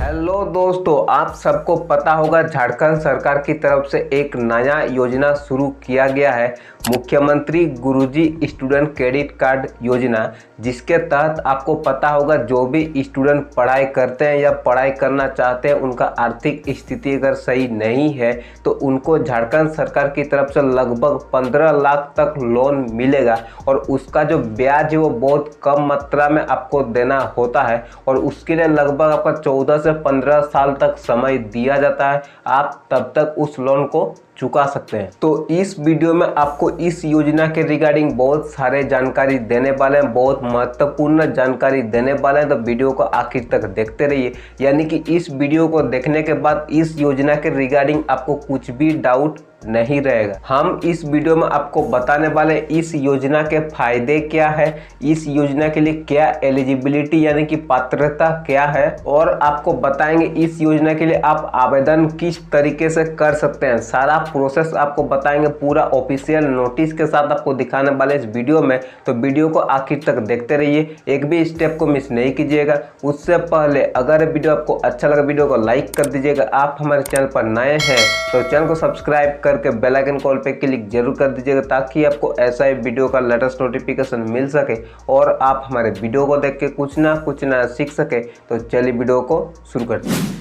Hello दोस्तों, आप सबको पता होगा झारखंड सरकार की तरफ से एक नया योजना शुरू किया गया है, मुख्यमंत्री गुरुजी स्टूडेंट क्रेडिट कार्ड योजना। जिसके तहत आपको पता होगा जो भी स्टूडेंट पढ़ाई करते हैं या पढ़ाई करना चाहते हैं, उनका आर्थिक स्थिति अगर सही नहीं है तो उनको झारखंड सरकार की तरफ से लगभग 15 लाख तक लोन मिलेगा और उसका जो ब्याज है वो बहुत कम मात्रा में आपको देना होता है और उसके लिए लगभग आपका 14 से 15 साल तक समय दिया जाता है। आप तब तक उस लोन को चुका सकते हैं। तो इस वीडियो में आपको इस योजना के रिगार्डिंग बहुत सारे जानकारी देने वाले हैं, बहुत महत्वपूर्ण जानकारी देने वाले हैं। तो वीडियो को आखिर तक देखते रहिए, यानी कि इस वीडियो को देखने के बाद इस योजना के रिगार्डिंग आपको कुछ भी डाउट नहीं रहेगा। हम इस वीडियो में आपको बताने वाले इस योजना के फायदे क्या है, इस योजना के लिए क्या एलिजिबिलिटी यानी कि पात्रता क्या है, और आपको बताएंगे इस योजना के लिए आप आवेदन किस तरीके से कर सकते हैं। सारा प्रोसेस आपको बताएंगे, पूरा ऑफिशियल नोटिस के साथ आपको दिखाने वाले इस वीडियो में। तो वीडियो को आखिर तक देखते रहिए, एक भी स्टेप को मिस नहीं कीजिएगा। उससे पहले अगर वीडियो आपको अच्छा लगा, वीडियो को लाइक कर दीजिएगा। आप हमारे चैनल पर नए हैं तो चैनल को सब्सक्राइब करके बेल आइकन कॉल पे क्लिक जरूर कर दीजिएगा, ताकि आपको ऐसा ही वीडियो का लेटेस्ट नोटिफिकेशन मिल सके और आप हमारे वीडियो को देख के कुछ ना सीख सके। तो चलिए वीडियो को शुरू करते हैं।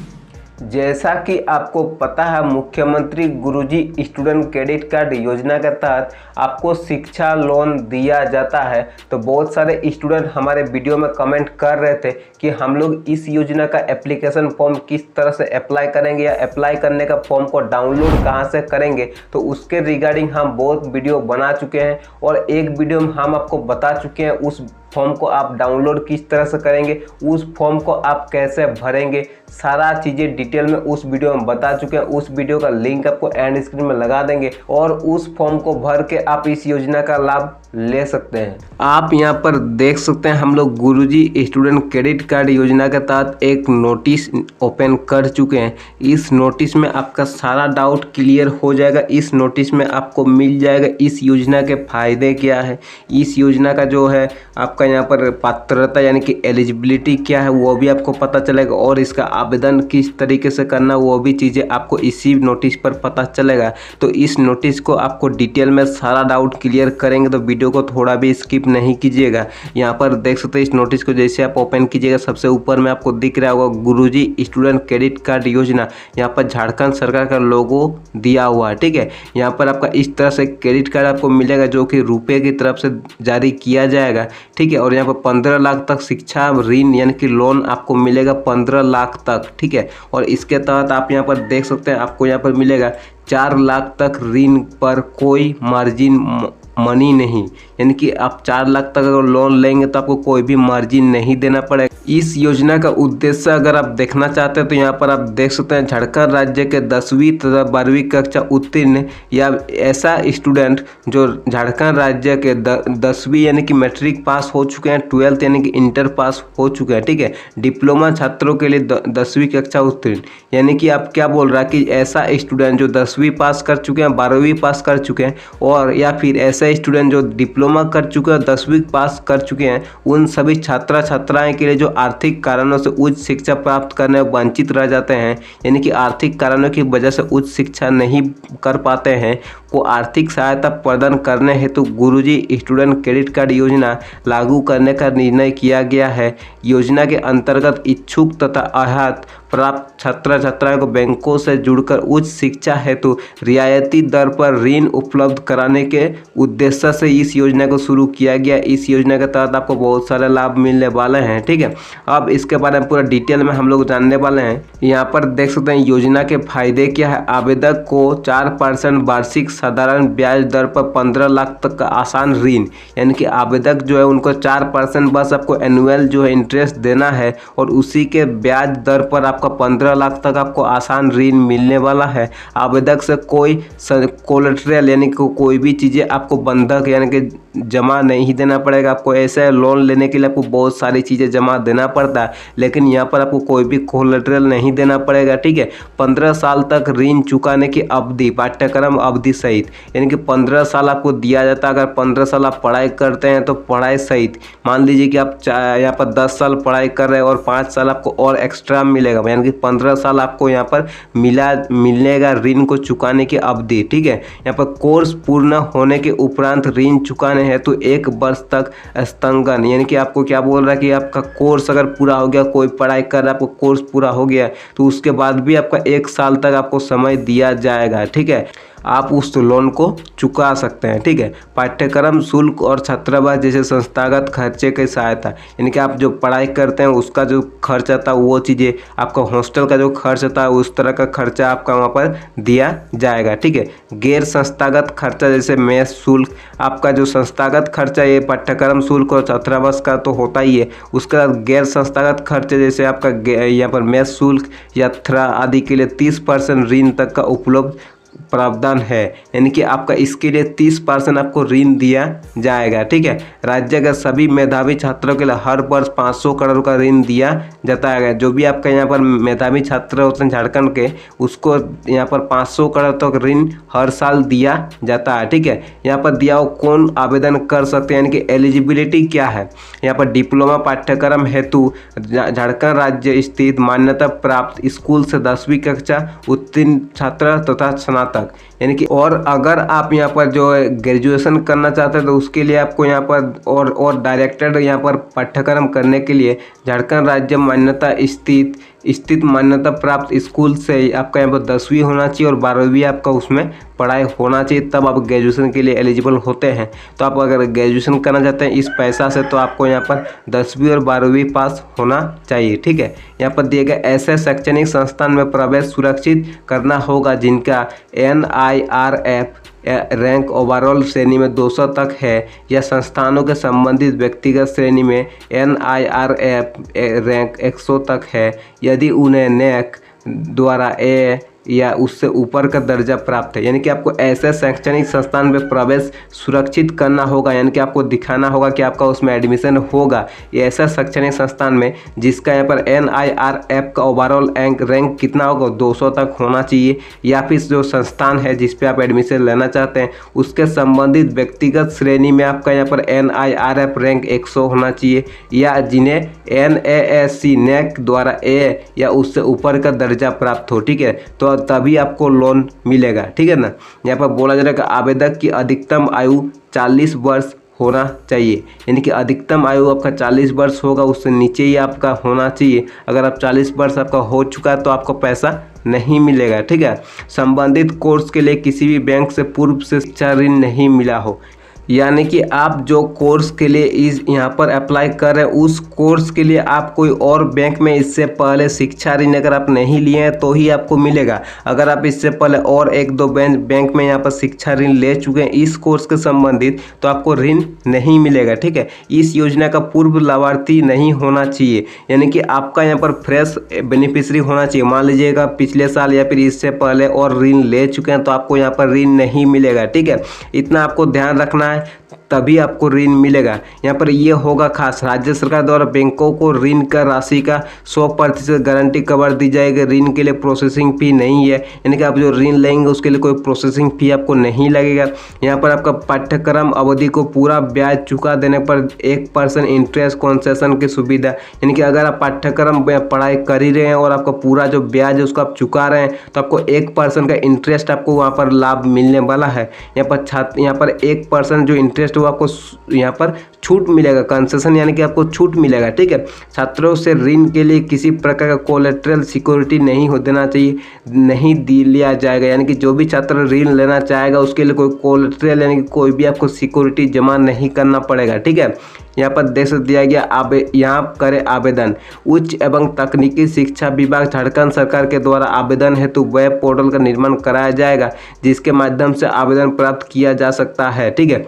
जैसा कि आपको पता है, मुख्यमंत्री गुरुजी स्टूडेंट क्रेडिट कार्ड योजना के तहत आपको शिक्षा लोन दिया जाता है। तो बहुत सारे स्टूडेंट हमारे वीडियो में कमेंट कर रहे थे कि हम लोग इस योजना का एप्लीकेशन फॉर्म किस तरह से अप्लाई करेंगे या अप्लाई करने का फॉर्म को डाउनलोड कहां से करेंगे। तो उसके रिगार्डिंग हम बहुत वीडियो बना चुके हैं और एक वीडियो में हम आपको बता चुके हैं उस फॉर्म को आप डाउनलोड किस तरह से करेंगे, उस फॉर्म को आप कैसे भरेंगे, सारा चीज़ें डिटेल में उस वीडियो में बता चुके हैं। उस वीडियो का लिंक आपको एंड स्क्रीन में लगा देंगे और उस फॉर्म को भर के आप इस योजना का लाभ ले सकते हैं। आप यहाँ पर देख सकते हैं हम लोग गुरुजी स्टूडेंट क्रेडिट कार्ड योजना के तहत एक नोटिस ओपन कर चुके हैं। इस नोटिस में आपका सारा डाउट क्लियर हो जाएगा। इस नोटिस में आपको मिल जाएगा इस योजना के फायदे क्या है, इस योजना का जो है आपका यहाँ पर पात्रता यानी कि एलिजिबिलिटी क्या है वो भी आपको पता चलेगा और इसका आवेदन किस तरीके से करना वो भी चीज़ें आपको इसी नोटिस पर पता चलेगा। तो इस नोटिस को आपको डिटेल में सारा डाउट क्लियर करेंगे, तो वीडियो को थोड़ा भी स्किप नहीं कीजिएगा। यहाँ पर देख सकते हैं इस नोटिस को जैसे आप ओपन कीजिएगा, सबसे ऊपर में आपको दिख रहा होगा गुरुजी स्टूडेंट क्रेडिट कार्ड योजना। यहाँ पर झारखंड सरकार का लोगो दिया हुआ है, ठीक है। यहाँ पर आपका इस तरह से क्रेडिट कार्ड आपको मिलेगा जो कि रुपये की तरफ से जारी किया जाएगा, ठीक है। और यहाँ पर 15 लाख तक शिक्षा ऋण यानी कि लोन आपको मिलेगा 15 लाख तक, ठीक है। और इसके तहत आप यहाँ पर देख सकते हैं आपको यहाँ पर मिलेगा 4 लाख तक ऋण पर कोई मार्जिन मनी नहीं, यानी कि आप 4 लाख तक अगर लोन लेंगे तो आपको कोई भी मार्जिन नहीं देना पड़ेगा। इस योजना का उद्देश्य अगर आप देखना चाहते हैं तो यहाँ पर आप देख सकते हैं झारखंड राज्य के 10वीं तथा 12वीं कक्षा उत्तीर्ण या ऐसा स्टूडेंट जो झारखंड राज्य के 10वीं यानी कि मैट्रिक पास हो चुके हैं, 12th यानी कि इंटर पास हो चुके हैं, ठीक है। डिप्लोमा छात्रों के लिए 10वीं कक्षा उत्तीर्ण, यानी कि आप क्या बोल रहा है कि ऐसा स्टूडेंट जो 10वीं पास कर चुके हैं, 12वीं पास कर चुके हैं और या फिर ऐसा स्टूडेंट जो डिप्लोमा कर चुके हैं, 10वीं पास कर चुके हैं, उन सभी छात्राएं के लिए जो आर्थिक कारणों से उच्च शिक्षा प्राप्त करने में वंचित रह जाते हैं, यानी कि आर्थिक कारणों की वजह से उच्च शिक्षा नहीं कर पाते हैं, को आर्थिक सहायता प्रदान करने हेतु गुरुजी स्टूडेंट क्रेडिट कार्ड योजना लागू करने का निर्णय किया गया है। योजना के अंतर्गत इच्छुक तथा अर्हता प्राप्त छात्राएं को बैंकों से जुड़कर उच्च शिक्षा हेतु रियायती दर पर ऋण उपलब्ध कराने के उद्देश्य से इस योजना को शुरू किया गया। इस योजना के तहत आपको बहुत सारे लाभ मिलने वाले हैं, ठीक है। अब इसके बारे में पूरा डिटेल में हम लोग जानने वाले हैं। यहाँ पर देख सकते हैं योजना के फायदे क्या है। आवेदक को 4% वार्षिक साधारण ब्याज दर पर 15 लाख तक का आसान ऋण, यानी कि आवेदक जो है उनको 4% बस आपको एनुअल जो है इंटरेस्ट देना है और उसी के ब्याज दर पर आपका 15 लाख तक आपको आसान ऋण मिलने वाला है। आवेदक से कोई कोलेटरल यानी कि कोई भी चीज़ें आपको बंधक यानी कि जमा नहीं देना पड़ेगा। आपको ऐसे लोन लेने के लिए आपको बहुत सारी चीज़ें जमा देना पड़ता है, लेकिन यहाँ पर आपको कोई भी कोलेटरल नहीं देना पड़ेगा, ठीक है। 15 साल तक ऋण चुकाने की अवधि, पाठ्यक्रम अवधि सहित सहित, यानी कि 15 साल आपको दिया जाता है। अगर 15 साल आप पढ़ाई करते हैं तो पढ़ाई सहित मान लीजिए कि आप यहाँ पर 10 साल पढ़ाई कर रहे हैं और 5 साल आपको और एक्स्ट्रा मिलेगा, यानी कि 15 साल आपको यहाँ पर मिलेगा ऋण को चुकाने की अवधि। ठीक है, यहाँ पर कोर्स पूर्ण होने के उपरांत ऋण चुकाने हैं तो 1 वर्ष तक स्थगन, यानी कि आपको क्या बोल रहा है कि आपका कोर्स अगर पूरा हो गया, कोई पढ़ाई कर रहा है, आपको कोर्स पूरा हो गया तो उसके बाद भी आपका 1 साल तक आपको समय दिया जाएगा। ठीक है, आप उस लोन को चुका सकते हैं। ठीक है, पाठ्यक्रम शुल्क और छात्रावास जैसे संस्थागत खर्चे की सहायता, यानी कि आप जो पढ़ाई करते हैं उसका जो खर्च आता है वो चीज़ें, आपका हॉस्टल का जो खर्च आता है उस तरह का खर्चा आपका वहाँ पर दिया जाएगा। ठीक है, गैर संस्थागत खर्चा जैसे मेस शुल्क, आपका जो संस्थागत खर्चा ये पाठ्यक्रम शुल्क और छात्रावास का तो होता ही है, उसके बाद गैर संस्थागत खर्चे जैसे आपका यहाँ पर मेस शुल्क, यात्रा आदि के लिए 30% ऋण तक का उपलब्ध प्रावधान है, यानी कि आपका इसके लिए 30% आपको ऋण दिया जाएगा। ठीक है, राज्य के सभी मेधावी छात्रों के लिए हर वर्ष 500 करोड़ का ऋण दिया जाता है। जो भी आपका यहाँ पर मेधावी छात्र होते हैं झारखंड के, उसको यहाँ पर 500 करोड़ तक ऋण हर साल दिया जाता है। ठीक है, यहाँ पर दिया हो कौन आवेदन कर सकते हैं, यानी कि एलिजिबिलिटी क्या है। यहाँ पर डिप्लोमा पाठ्यक्रम हेतु झारखंड राज्य स्थित मान्यता प्राप्त स्कूल से 10वीं कक्षा उत्तीर्ण छात्र तथा स्नातक, यानी कि और अगर आप यहाँ पर जो ग्रेजुएशन करना चाहते हैं तो उसके लिए आपको यहाँ पर और डायरेक्टेड यहाँ पर पाठ्यक्रम करने के लिए झारखंड राज्य मान्यता स्थित मान्यता प्राप्त स्कूल से आपका यहाँ पर 10वीं होना चाहिए और 12वीं आपका उसमें पढ़ाई होना चाहिए, तब आप ग्रेजुएशन के लिए एलिजिबल होते हैं। तो आप अगर ग्रेजुएशन करना चाहते हैं इस पैसा से तो आपको यहाँ पर 10वीं और 12वीं पास होना चाहिए। ठीक है, यहाँ पर दिए गए ऐसे शैक्षणिक संस्थान में प्रवेश सुरक्षित करना होगा जिनका NIRF रैंक ओवरऑल श्रेणी में 200 तक है, या संस्थानों के संबंधित व्यक्तिगत श्रेणी में NIRF रैंक 100 तक है यदि उन्हें NAAC द्वारा A या उससे ऊपर का दर्जा प्राप्त है। यानी कि आपको ऐसे शैक्षणिक संस्थान में प्रवेश सुरक्षित करना होगा, यानी कि आपको दिखाना होगा कि आपका उसमें एडमिशन होगा। ये ऐसा शैक्षणिक संस्थान में जिसका यहाँ पर NIRF का ओवरऑल रैंक कितना होगा, 200 तक होना चाहिए, या फिर जो संस्थान है जिस पे आप एडमिशन लेना चाहते हैं उसके संबंधित व्यक्तिगत श्रेणी में आपका यहाँ पर NIRF रैंक 100 होना चाहिए, या जिन्हें NAAC द्वारा A या उससे ऊपर का दर्जा प्राप्त हो। ठीक है, तो तभी आपको लोन मिलेगा। ठीक है ना, यहाँ पर बोला जा रहा है कि आवेदक की अधिकतम आयु 40 वर्ष होना चाहिए, यानी कि अधिकतम आयु आपका 40 वर्ष होगा, उससे नीचे ही आपका होना चाहिए। अगर आप 40 वर्ष आपका हो चुका है तो आपको पैसा नहीं मिलेगा। ठीक है, संबंधित कोर्स के लिए किसी भी बैंक से पूर्व से शिक्षा ऋण नहीं मिला हो, यानी कि आप जो कोर्स के लिए इस यहाँ पर अप्लाई कर रहे हैं उस कोर्स के लिए आप कोई और बैंक में इससे पहले शिक्षा ऋण अगर आप नहीं लिए हैं तो ही आपको मिलेगा। अगर आप इससे पहले और 1-2 बैंक में यहाँ पर शिक्षा ऋण ले चुके हैं इस कोर्स के संबंधित तो आपको ऋण नहीं मिलेगा। ठीक है, इस योजना का पूर्व लाभार्थी नहीं होना चाहिए, यानी कि आपका यहाँ पर फ्रेश बेनिफिशरी होना चाहिए। मान लीजिएगा पिछले साल या फिर इससे पहले और ऋण ले चुके हैं तो आपको यहाँ पर ऋण नहीं मिलेगा। ठीक है, इतना आपको ध्यान रखना है, तभी आपको ऋण मिलेगा। यहाँ पर ये होगा खास, राज्य सरकार द्वारा बैंकों को ऋण का राशि का 100% गारंटी कवर दी जाएगी। ऋण के लिए प्रोसेसिंग फी नहीं है, यानी कि आप जो ऋण लेंगे उसके लिए कोई प्रोसेसिंग फी आपको नहीं लगेगा। यहाँ पर आपका पाठ्यक्रम अवधि को पूरा ब्याज चुका देने पर 1% इंटरेस्ट कंसेशन की सुविधा, यानी कि अगर आप पाठ्यक्रम में पढ़ाई कर ही रहे हैं और आपका पूरा जो ब्याज है उसको आप चुका रहे हैं तो आपको 1% का इंटरेस्ट आपको वहाँ पर लाभ मिलने वाला है। यहाँ पर 1% जो इंटरेस्ट वो आपको यहाँ पर छूट मिलेगा, कंसेशन यानी कि आपको छूट मिलेगा। ठीक है, छात्रों से ऋण के लिए किसी प्रकार का कोलेट्रल सिक्योरिटी नहीं हो देना चाहिए, नहीं लिया जाएगा, यानी कि जो भी छात्र ऋण लेना चाहेगा उसके लिए कोई कोलेट्रल यानी कि कोई भी आपको सिक्योरिटी जमा नहीं करना पड़ेगा। ठीक है, यहाँ पर देश दिया गया यहाँ करें आवेदन। उच्च एवं तकनीकी शिक्षा विभाग झारखंड सरकार के द्वारा आवेदन हेतु वेब पोर्टल का निर्माण कराया जाएगा जिसके माध्यम से आवेदन प्राप्त किया जा सकता है। ठीक है,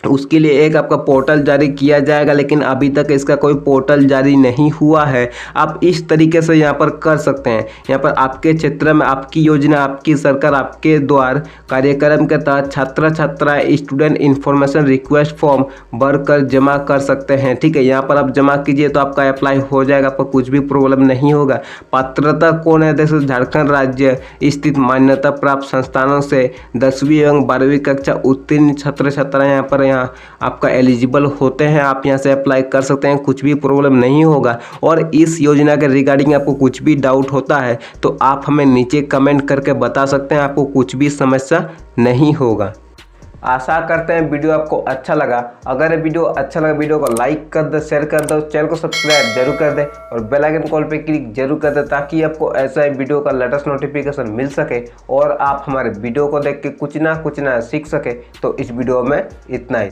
उसके लिए एक आपका पोर्टल जारी किया जाएगा, लेकिन अभी तक इसका कोई पोर्टल जारी नहीं हुआ है। आप इस तरीके से यहाँ पर कर सकते हैं। यहाँ पर आपके क्षेत्र में आपकी योजना, आपकी सरकार, आपके द्वार कार्यक्रम के तहत छात्र छात्राएं स्टूडेंट इन्फॉर्मेशन रिक्वेस्ट फॉर्म भरकर जमा कर सकते हैं। ठीक है, यहाँ पर आप जमा कीजिए तो आपका अप्लाई हो जाएगा, आपको कुछ भी प्रॉब्लम नहीं होगा। पात्रता कौन है? जैसे झारखंड राज्य स्थित मान्यता प्राप्त संस्थानों से 10वीं एवं 12वीं कक्षा उत्तीर्ण छात्र छात्राएं यहाँ आपका एलिजिबल होते हैं। आप यहाँ से अप्लाई कर सकते हैं, कुछ भी प्रॉब्लम नहीं होगा। और इस योजना के रिगार्डिंग आपको कुछ भी डाउट होता है तो आप हमें नीचे कमेंट करके बता सकते हैं, आपको कुछ भी समस्या नहीं होगा। आशा करते हैं वीडियो आपको अच्छा लगा। अगर ये वीडियो अच्छा लगा, वीडियो को लाइक कर दे, शेयर कर दो, चैनल को सब्सक्राइब जरूर कर दे और बेल आइकन कॉल पे क्लिक जरूर कर दे, ताकि आपको ऐसा वीडियो का लेटेस्ट नोटिफिकेशन मिल सके और आप हमारे वीडियो को देख के कुछ ना सीख सके। तो इस वीडियो में इतना ही।